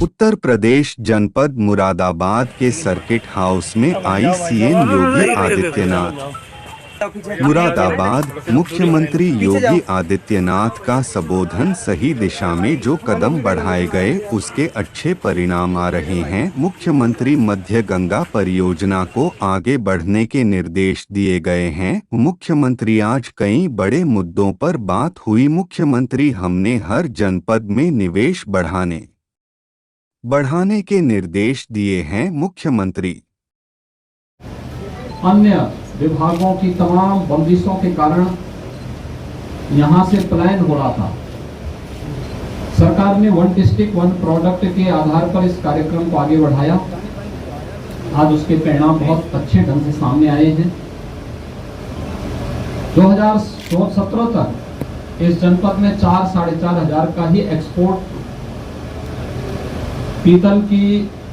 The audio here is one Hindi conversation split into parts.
उत्तर प्रदेश जनपद मुरादाबाद के सर्किट हाउस में आई सीएम योगी आदित्यनाथ। मुरादाबाद मुख्यमंत्री योगी आदित्यनाथ का संबोधन सही दिशा में जो कदम बढ़ाए गए उसके अच्छे परिणाम आ रहे हैं। मुख्यमंत्री मध्य गंगा परियोजना को आगे बढ़ने के निर्देश दिए गए हैं। मुख्यमंत्री आज कई बड़े मुद्दों पर बात हुई। मुख्यमंत्री हमने हर जनपद में निवेश बढ़ाने के निर्देश दिए हैं। मुख्यमंत्री अन्य विभागों की तमाम बंदिशों के कारण यहां से पलायन हो रहा था। सरकार ने वन डिस्ट्रिक्ट वन प्रोडक्ट के आधार पर इस कार्यक्रम को आगे बढ़ाया। आज उसके परिणाम बहुत अच्छे ढंग से सामने आए हैं। 2017 तक इस जनपद में 4-4.5 हजार का ही एक्सपोर्ट पीतल की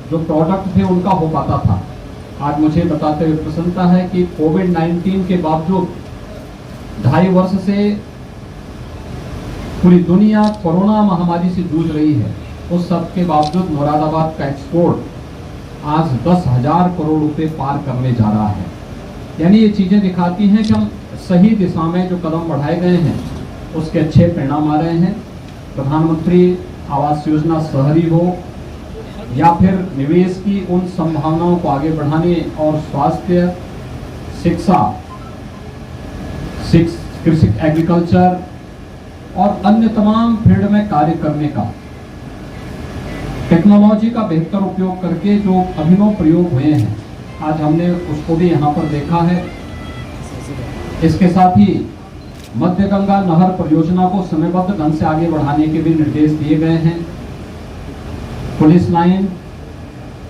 जो प्रोडक्ट थे उनका हो पाता था। आज मुझे बताते हुए प्रसन्नता है कि कोविड-19 के बावजूद 2.5 वर्ष से पूरी दुनिया कोरोना महामारी से जूझ रही है, उस सब के बावजूद मुरादाबाद का एक्सपोर्ट आज 10,000 करोड़ रुपए पार करने जा रहा है। यानी ये चीजें दिखाती हैं कि हम सही दिशा में जो कदम बढ़ाए गए हैं उसके अच्छे परिणाम आ रहे हैं। प्रधानमंत्री आवास योजना शहरी हो या फिर निवेश की उन संभावनाओं को आगे बढ़ाने और स्वास्थ्य, शिक्षा, कृषि, एग्रीकल्चर और अन्य तमाम फील्ड में कार्य करने का, टेक्नोलॉजी का बेहतर उपयोग करके जो अभिनव प्रयोग हुए हैं आज हमने उसको भी यहाँ पर देखा है। इसके साथ ही मध्य गंगा नहर परियोजना को समयबद्ध ढंग से आगे बढ़ाने के भी निर्देश दिए गए हैं। पुलिस लाइन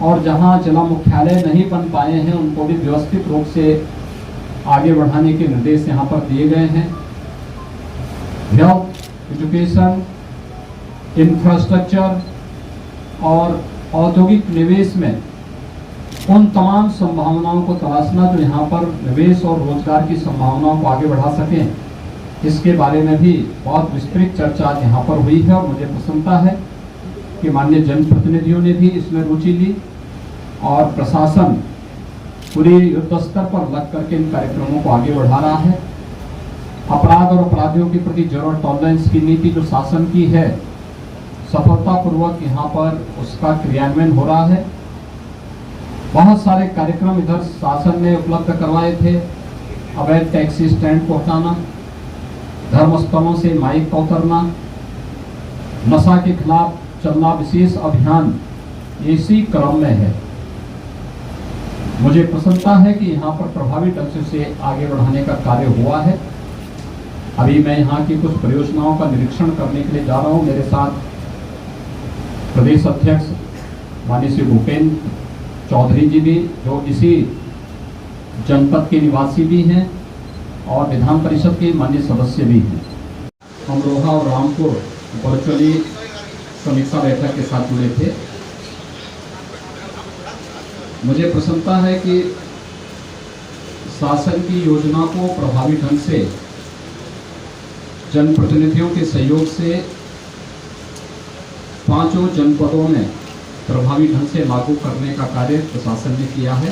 और जहां जिला मुख्यालय नहीं बन पाए हैं उनको भी व्यवस्थित रूप से आगे बढ़ाने के निर्देश यहां पर दिए गए हैं। हेल्थ, एजुकेशन, इंफ्रास्ट्रक्चर और औद्योगिक निवेश में उन तमाम संभावनाओं को तलाशना जो यहाँ पर निवेश और रोजगार की संभावनाओं को आगे बढ़ा सकें, इसके बारे में भी बहुत विस्तृत चर्चा यहाँ पर हुई है। और मुझे प्रसन्नता है कि माननीय जनप्रतिनिधियों ने भी इसमें रुचि ली और प्रशासन पूरी युद्ध स्तर पर लग करके इन कार्यक्रमों को आगे बढ़ा रहा है। अपराध और अपराधियों के प्रति जीरो टॉलरेंस की नीति जो शासन की है, सफलतापूर्वक यहाँ पर उसका क्रियान्वयन हो रहा है। बहुत सारे कार्यक्रम इधर शासन ने उपलब्ध करवाए थे। अवैध टैक्सी स्टैंड को हटाना, धर्मस्थलों से माइक का उतरना, नशा के खिलाफ चलना विशेष अभियान इसी क्रम में है। मुझे प्रसन्नता है कि यहाँ पर प्रभावी ढंग से उसे आगे बढ़ाने का कार्य हुआ है। अभी मैं यहाँ की कुछ परियोजनाओं का निरीक्षण करने के लिए जा रहा हूँ। मेरे साथ प्रदेश अध्यक्ष माननीय श्री भूपेंद्र चौधरी जी भी, जो इसी जनपद के निवासी भी हैं और विधान परिषद के माननीय सदस्य भी हैं। अमरोहा और रामपुर वर्चुअली समीक्षा बैठक के साथ जुड़े थे। मुझे प्रसन्नता है कि शासन की योजना को प्रभावी ढंग से जनप्रतिनिधियों के सहयोग से 5 जनपदों में प्रभावी ढंग से लागू करने का कार्य प्रशासन ने किया है।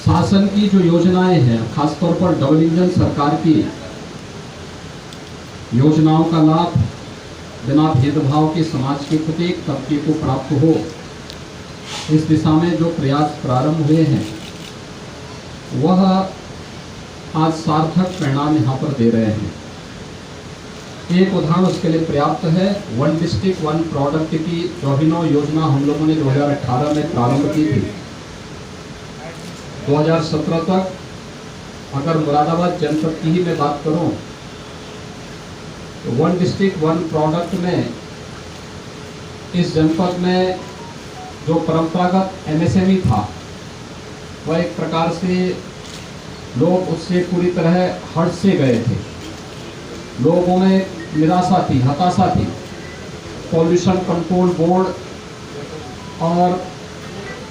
शासन की जो योजनाएं हैं, खासतौर पर डबल इंजन सरकार की योजनाओं का लाभ बिना भेदभाव के समाज के प्रत्येक तबके को प्राप्त हो, इस दिशा में जो प्रयास प्रारंभ हुए हैं वह आज सार्थक परिणाम यहाँ पर दे रहे हैं। एक उदाहरण उसके लिए पर्याप्त है। वन डिस्ट्रिक्ट वन प्रोडक्ट की जो अभिनव योजना हम लोगों ने 2018 में प्रारंभ की थी, 2017 तक अगर मुरादाबाद जनपद की ही मैं बात करूं तो वन डिस्ट्रिक्ट वन प्रोडक्ट में इस जनपद में जो परंपरागत एमएसएमई था वह एक प्रकार से लोग उससे पूरी तरह हट से गए थे। लोगों में निराशा थी, हताशा थी। पॉल्यूशन कंट्रोल बोर्ड और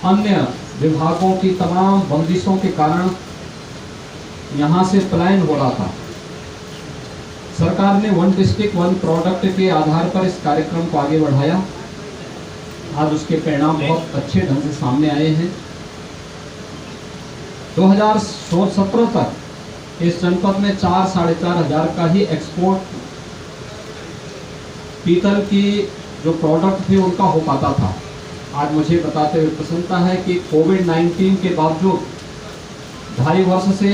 अन्य विभागों की तमाम बंदिशों के कारण यहाँ से पलायन हो रहा था। सरकार ने वन डिस्ट्रिक्ट वन प्रोडक्ट के आधार पर इस कार्यक्रम को आगे बढ़ाया। आज उसके परिणाम बहुत अच्छे ढंग से सामने आए हैं। 2017 तक इस जनपद में 4-4.5 हजार का ही एक्सपोर्ट पीतल की जो प्रोडक्ट थे उनका हो पाता था। आज मुझे बताते हुए प्रसन्नता है कि कोविड-19 के बावजूद 2.5 वर्ष से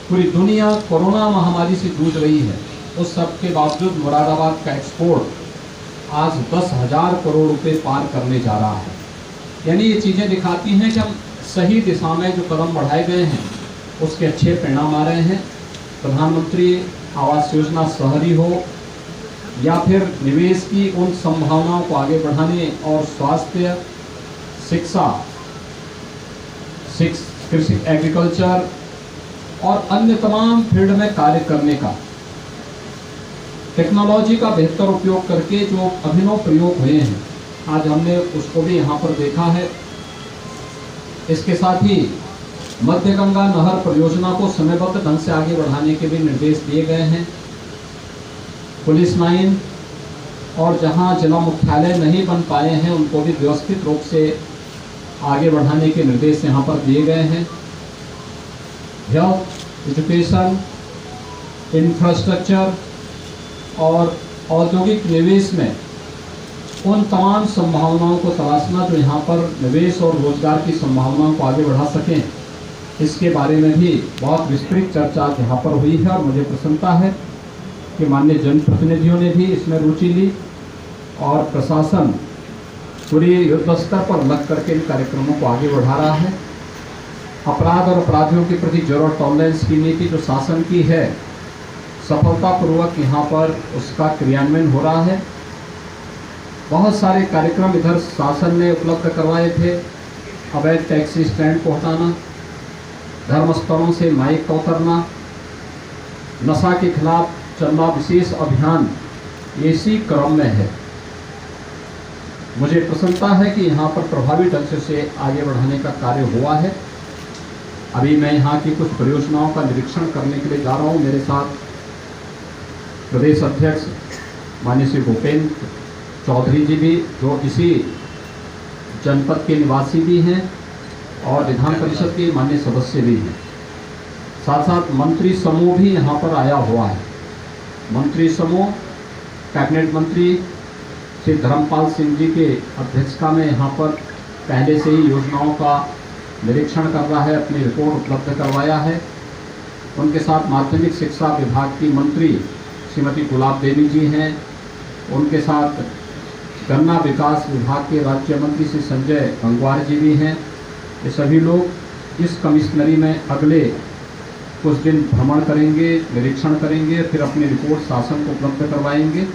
पूरी दुनिया कोरोना महामारी से जूझ रही है, उस सब के बावजूद मुरादाबाद का एक्सपोर्ट आज 10,000 करोड़ रुपए पार करने जा रहा है। यानी ये चीज़ें दिखाती हैं कि हम सही दिशा में जो कदम बढ़ाए गए हैं उसके अच्छे परिणाम आ रहे हैं। प्रधानमंत्री आवास योजना शहरी हो या फिर निवेश की उन संभावनाओं को आगे बढ़ाने और स्वास्थ्य, शिक्षा, कृषि, एग्रीकल्चर और अन्य तमाम फील्ड में कार्य करने का, टेक्नोलॉजी का बेहतर उपयोग करके जो अभिनव प्रयोग हुए हैं आज हमने उसको भी यहाँ पर देखा है। इसके साथ ही मध्य गंगा नहर परियोजना को समयबद्ध ढंग से आगे बढ़ाने के भी निर्देश दिए गए हैं। पुलिस लाइन और जहां जिला मुख्यालय नहीं बन पाए हैं उनको भी व्यवस्थित रूप से आगे बढ़ाने के निर्देश यहाँ पर दिए गए हैं। हेल्थ, एजुकेशन, इंफ्रास्ट्रक्चर और औद्योगिक निवेश में उन तमाम संभावनाओं को तलाशना जो यहाँ पर निवेश और रोजगार की संभावनाओं को आगे बढ़ा सकें, इसके बारे में भी बहुत विस्तृत चर्चा यहाँ पर हुई है। और मुझे प्रसन्नता है कि माननीय जनप्रतिनिधियों ने भी इसमें रुचि ली और प्रशासन पूरी युद्ध स्तर पर लग करके इन कार्यक्रमों को आगे बढ़ा रहा है। अपराध और अपराधियों के प्रति जीरो टॉलरेंस की नीति जो शासन की है, सफलतापूर्वक यहाँ पर उसका क्रियान्वयन हो रहा है। बहुत सारे कार्यक्रम इधर शासन ने उपलब्ध करवाए थे। अवैध टैक्सी स्टैंड को हटाना, धर्मस्थलों से माइक का उतरना, नशा के खिलाफ चलना विशेष अभियान इसी क्रम में है। मुझे प्रसन्नता है कि यहाँ पर प्रभावी ढंग से आगे बढ़ाने का कार्य हुआ है। अभी मैं यहाँ की कुछ परियोजनाओं का निरीक्षण करने के लिए जा रहा हूँ। मेरे साथ प्रदेश अध्यक्ष माननीय श्री भूपेंद्र चौधरी जी भी, जो इसी जनपद के निवासी भी हैं और विधान परिषद के माननीय सदस्य भी हैं। साथ साथ मंत्री समूह भी यहाँ पर आया हुआ है। मंत्री समूह कैबिनेट मंत्री श्री धर्मपाल सिंह जी के अध्यक्षता में यहाँ पर पहले से ही योजनाओं का निरीक्षण कर रहा है, अपनी रिपोर्ट उपलब्ध करवाया है। उनके साथ माध्यमिक शिक्षा विभाग की मंत्री श्रीमती गुलाब देवी जी हैं। उनके साथ गन्ना विकास विभाग के राज्य मंत्री श्री संजय गंगवार जी भी हैं। ये सभी लोग इस कमिश्नरी में अगले कुछ दिन भ्रमण करेंगे, निरीक्षण करेंगे, फिर अपनी रिपोर्ट शासन को उपलब्ध करवाएंगे।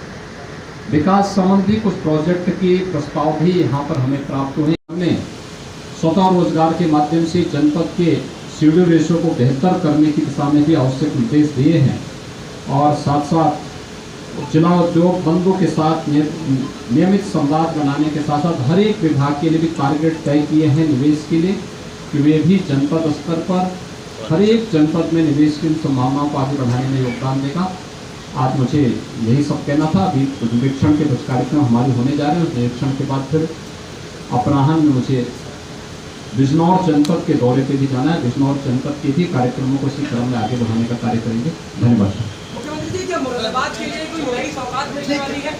विकास संबंधी कुछ प्रोजेक्ट के प्रस्ताव भी यहाँ पर हमें प्राप्त हुए। हमने स्वतः रोजगार के माध्यम से जनपद के शेड्यूल रेशो को बेहतर करने की दिशा में भी आवश्यक निर्देश दिए हैं और साथ साथ जिला उद्योग बंधुओं के साथ नियमित संवाद बनाने के साथ साथ हर एक विभाग के लिए भी टारगेट तय किए हैं निवेश के लिए, कि वे भी जनपद स्तर पर हर एक जनपद में निवेश की संभावनाओं को आगे बढ़ाने में योगदान देगा। आज मुझे यही सब कहना था। अभी निरीक्षण के कुछ कार्यक्रम हमारे होने जा रहे हैं। निरीक्षण के बाद फिर अपराह्न में मुझे बिजनौर जनपद के दौरे पे भी जाना है। बिजनौर जनपद के भी कार्यक्रमों को इसी क्रम में आगे बढ़ाने का कार्य करेंगे। धन्यवाद। मुख्यमंत्री जी, क्या मुरादाबाद के लिए कोई नई सौगात मिलने वाली है?